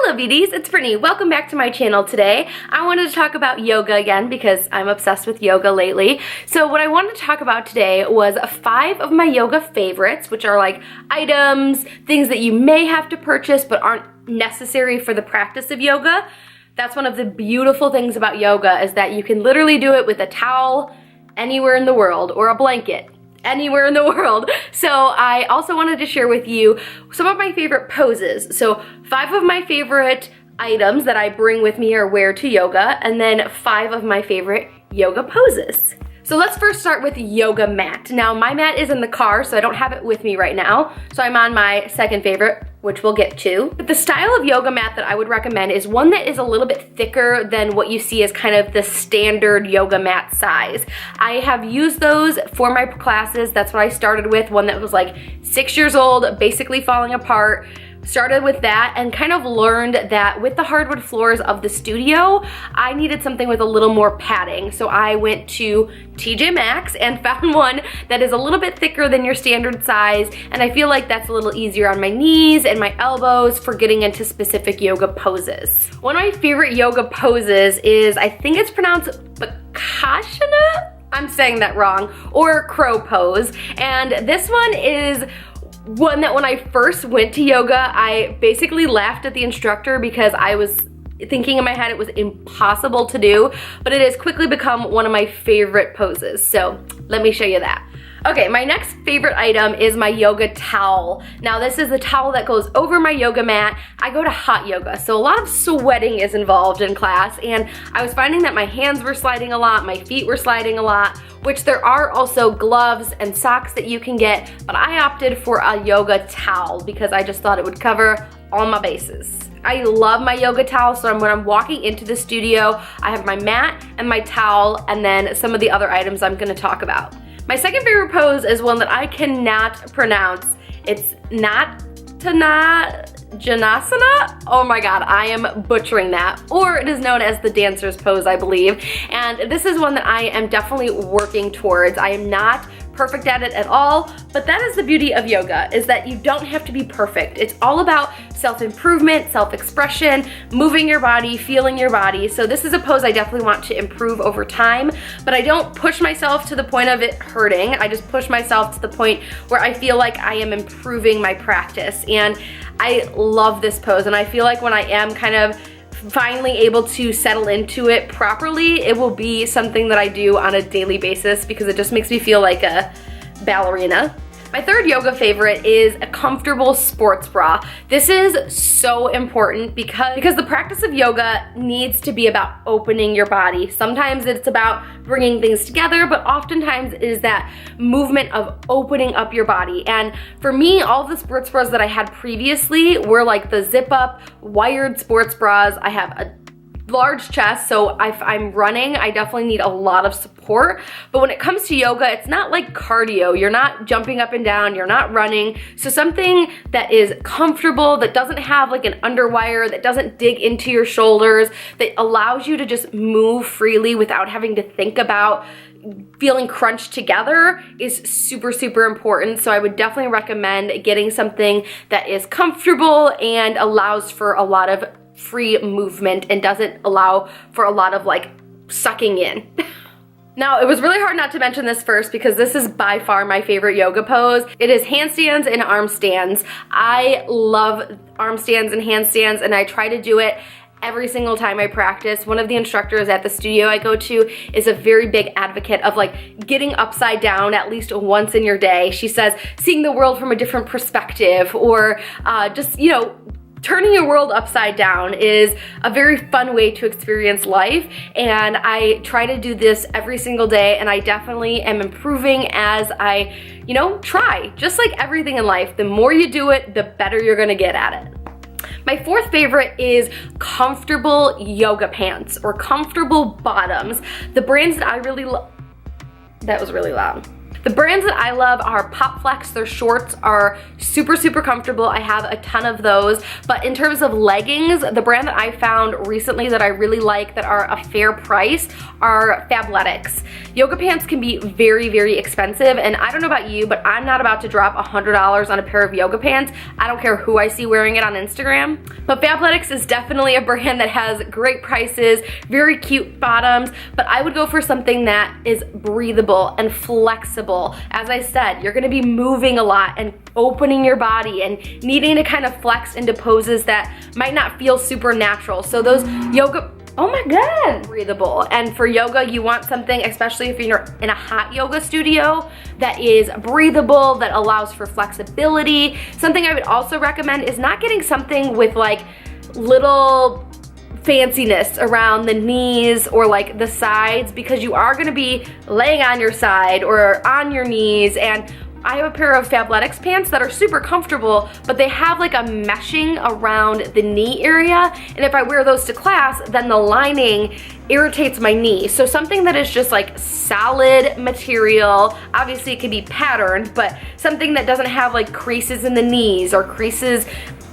Hello beauties, it's Brittany. Welcome back to my channel today. I wanted to talk about yoga again because I'm obsessed with yoga lately. So what I wanted to talk about today was 5 of my yoga favorites, which are like items, things that you may have to purchase but aren't necessary for the practice of yoga. That's one of the beautiful things about yoga, is that you can literally do it with a towel anywhere in the world, or a blanket anywhere in the world. So I also wanted to share with you some of my favorite poses. So 5 of my favorite items that I bring with me or wear to yoga, and then 5 of my favorite yoga poses. So let's first start with yoga mat. Now my mat is in the car, so I don't have it with me right now. So I'm on my second favorite, which we'll get to. But the style of yoga mat that I would recommend is one that is a little bit thicker than what you see as kind of the standard yoga mat size. I have used those for my classes. That's what I started with, one that was like 6 years old, basically falling apart. Started with that and kind of learned that with the hardwood floors of the studio, I needed something with a little more padding. So I went to TJ Maxx and found one that is a little bit thicker than your standard size, and I feel like that's a little easier on my knees and my elbows for getting into specific yoga poses. One of my favorite yoga poses is, I think it's pronounced Bakasana? I'm saying that wrong, or crow pose. And this one is one that when I first went to yoga, I basically laughed at the instructor because I was thinking in my head it was impossible to do, but it has quickly become one of my favorite poses. So let me show you that. Okay, my next favorite item is my yoga towel. Now this is the towel that goes over my yoga mat. I go to hot yoga, so a lot of sweating is involved in class, and I was finding that my hands were sliding a lot, my feet were sliding a lot, which there are also gloves and socks that you can get, but I opted for a yoga towel because I just thought it would cover all my bases. I love my yoga towel, so when I'm walking into the studio, I have my mat and my towel, and then some of the other items I'm gonna talk about. My second favorite pose is one that I cannot pronounce. It's Janasana? Oh my god, I am butchering that. Or it is known as the dancer's pose, I believe. And this is one that I am definitely working towards. I am not perfect at it at all, but that is the beauty of yoga, is that you don't have to be perfect. It's all about self-improvement, self-expression, moving your body, feeling your body. So this is a pose I definitely want to improve over time, but I don't push myself to the point of it hurting. I just push myself to the point where I feel like I am improving my practice. And I love this pose, and I feel like when I am kind of finally able to settle into it properly, it will be something that I do on a daily basis because it just makes me feel like a ballerina. My third yoga favorite is a comfortable sports bra. This is so important because the practice of yoga needs to be about opening your body. Sometimes it's about bringing things together, but oftentimes it is that movement of opening up your body. And for me, all the sports bras that I had previously were like the zip up wired sports bras. I have a large chest, so if I'm running, I definitely need a lot of support. But when it comes to yoga, it's not like cardio. You're not jumping up and down, you're not running. So something that is comfortable, that doesn't have like an underwire, that doesn't dig into your shoulders, that allows you to just move freely without having to think about feeling crunched together, is super, super important. So I would definitely recommend getting something that is comfortable and allows for a lot of free movement and doesn't allow for a lot of like sucking in. Now, it was really hard not to mention this first because this is by far my favorite yoga pose. It is handstands and arm stands. I love arm stands and handstands, and I try to do it every single time I practice. One of the instructors at the studio I go to is a very big advocate of like getting upside down at least once in your day. She says seeing the world from a different perspective, or just, you know, turning your world upside down is a very fun way to experience life, and I try to do this every single day, and I definitely am improving as I, you know, try. Just like everything in life, the more you do it, the better you're gonna get at it. My fourth favorite is comfortable yoga pants or comfortable bottoms. The brands that I really love, that was really loud. The brands that I love are Pop Flex. Their shorts are super, super comfortable. I have a ton of those. But in terms of leggings, the brand that I found recently that I really like that are a fair price are Fabletics. Yoga pants can be very, very expensive, and I don't know about you, but I'm not about to drop $100 on a pair of yoga pants. I don't care who I see wearing it on Instagram. But Fabletics is definitely a brand that has great prices, very cute bottoms, but I would go for something that is breathable and flexible. As I said, you're gonna be moving a lot and opening your body and needing to kind of flex into poses that might not feel super natural. So those yoga, oh my God, breathable. And for yoga, you want something, especially if you're in a hot yoga studio, that is breathable, that allows for flexibility. Something I would also recommend is not getting something with like little fanciness around the knees or like the sides, because you are gonna be laying on your side or on your knees. And I have a pair of Fabletics pants that are super comfortable, but they have like a meshing around the knee area. And if I wear those to class, then the lining irritates my knee. So something that is just like solid material, obviously it can be patterned, but something that doesn't have like creases in the knees or creases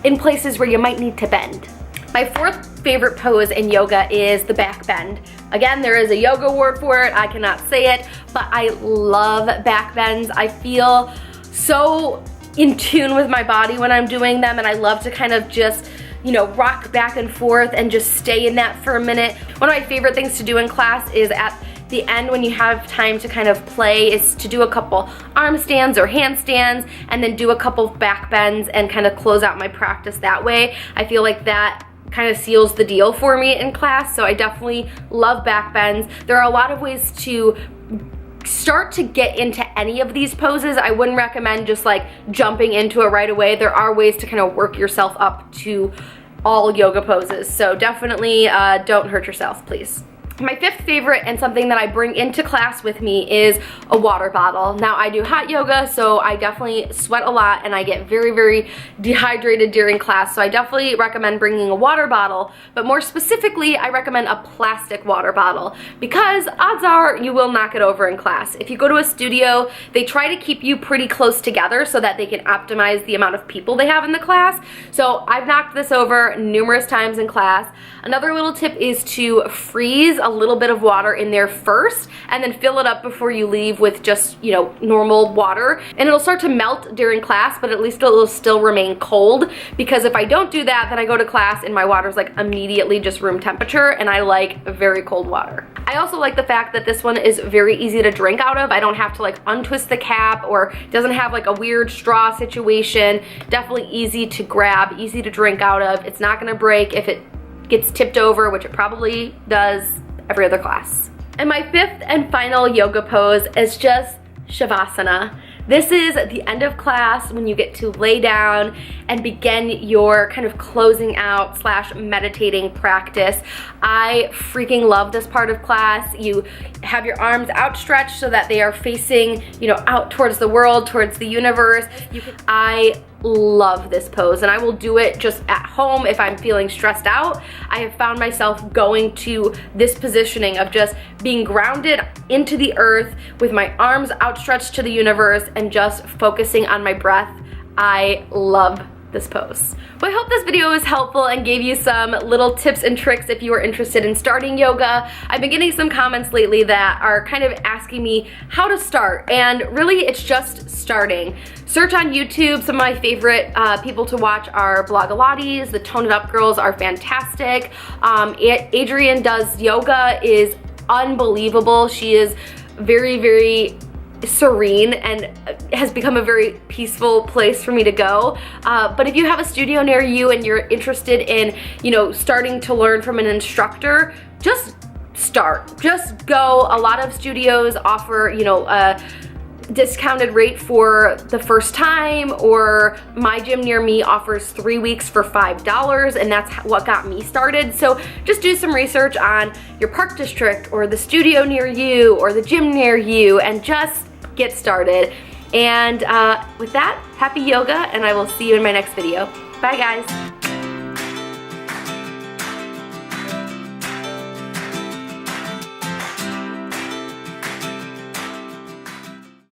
in places where you might need to bend. My fourth favorite pose in yoga is the back bend. Again, there is a yoga word for it, I cannot say it, but I love back bends. I feel so in tune with my body when I'm doing them, and I love to kind of just, you know, rock back and forth and just stay in that for a minute. One of my favorite things to do in class is at the end, when you have time to kind of play, is to do a couple arm stands or handstands and then do a couple back bends and kind of close out my practice that way. I feel like that kind of seals the deal for me in class, so I definitely love back bends. There are a lot of ways to start to get into any of these poses. I wouldn't recommend just like jumping into it right away. There are ways to kind of work yourself up to all yoga poses, so definitely don't hurt yourself, please. My fifth favorite, and something that I bring into class with me, is a water bottle. Now, I do hot yoga, so I definitely sweat a lot and I get very, very dehydrated during class, so I definitely recommend bringing a water bottle, but more specifically, I recommend a plastic water bottle, because odds are you will knock it over in class. If you go to a studio, they try to keep you pretty close together so that they can optimize the amount of people they have in the class, so I've knocked this over numerous times in class. Another little tip is to freeze a little bit of water in there first and then fill it up before you leave with just, you know, normal water, and it'll start to melt during class, but at least it'll still remain cold, because if I don't do that, then I go to class and my water's like immediately just room temperature, and I like very cold water. I also like the fact that this one is very easy to drink out of. I don't have to like untwist the cap, or doesn't have like a weird straw situation. Definitely easy to grab, easy to drink out of. It's not gonna break if it gets tipped over, which it probably does every other class. And my fifth and final yoga pose is just Shavasana. This is the end of class when you get to lay down and begin your kind of closing out / meditating practice. I freaking love this part of class. You have your arms outstretched so that they are facing, you know, out towards the world, towards the universe. I love this pose, and I will do it just at home if I'm feeling stressed out. I have found myself going to this positioning of just being grounded into the earth with my arms outstretched to the universe and just focusing on my breath. I love this pose. Well, I hope this video was helpful and gave you some little tips and tricks if you are interested in starting yoga. I've been getting some comments lately that are kind of asking me how to start, and really it's just starting. Search on YouTube. Some of my favorite people to watch are Blogilates. The Tone It Up girls are fantastic. Adrienne Does Yoga is unbelievable. She is very, very serene and has become a very peaceful place for me to go. But if you have a studio near you and you're interested in, you know, starting to learn from an instructor, just start. Just go. A lot of studios offer, you know, a discounted rate for the first time, or my gym near me offers 3 weeks for $5, and that's what got me started. So just do some research on your park district or the studio near you or the gym near you and just get started. And with that, happy yoga, and I will see you in my next video. Bye guys.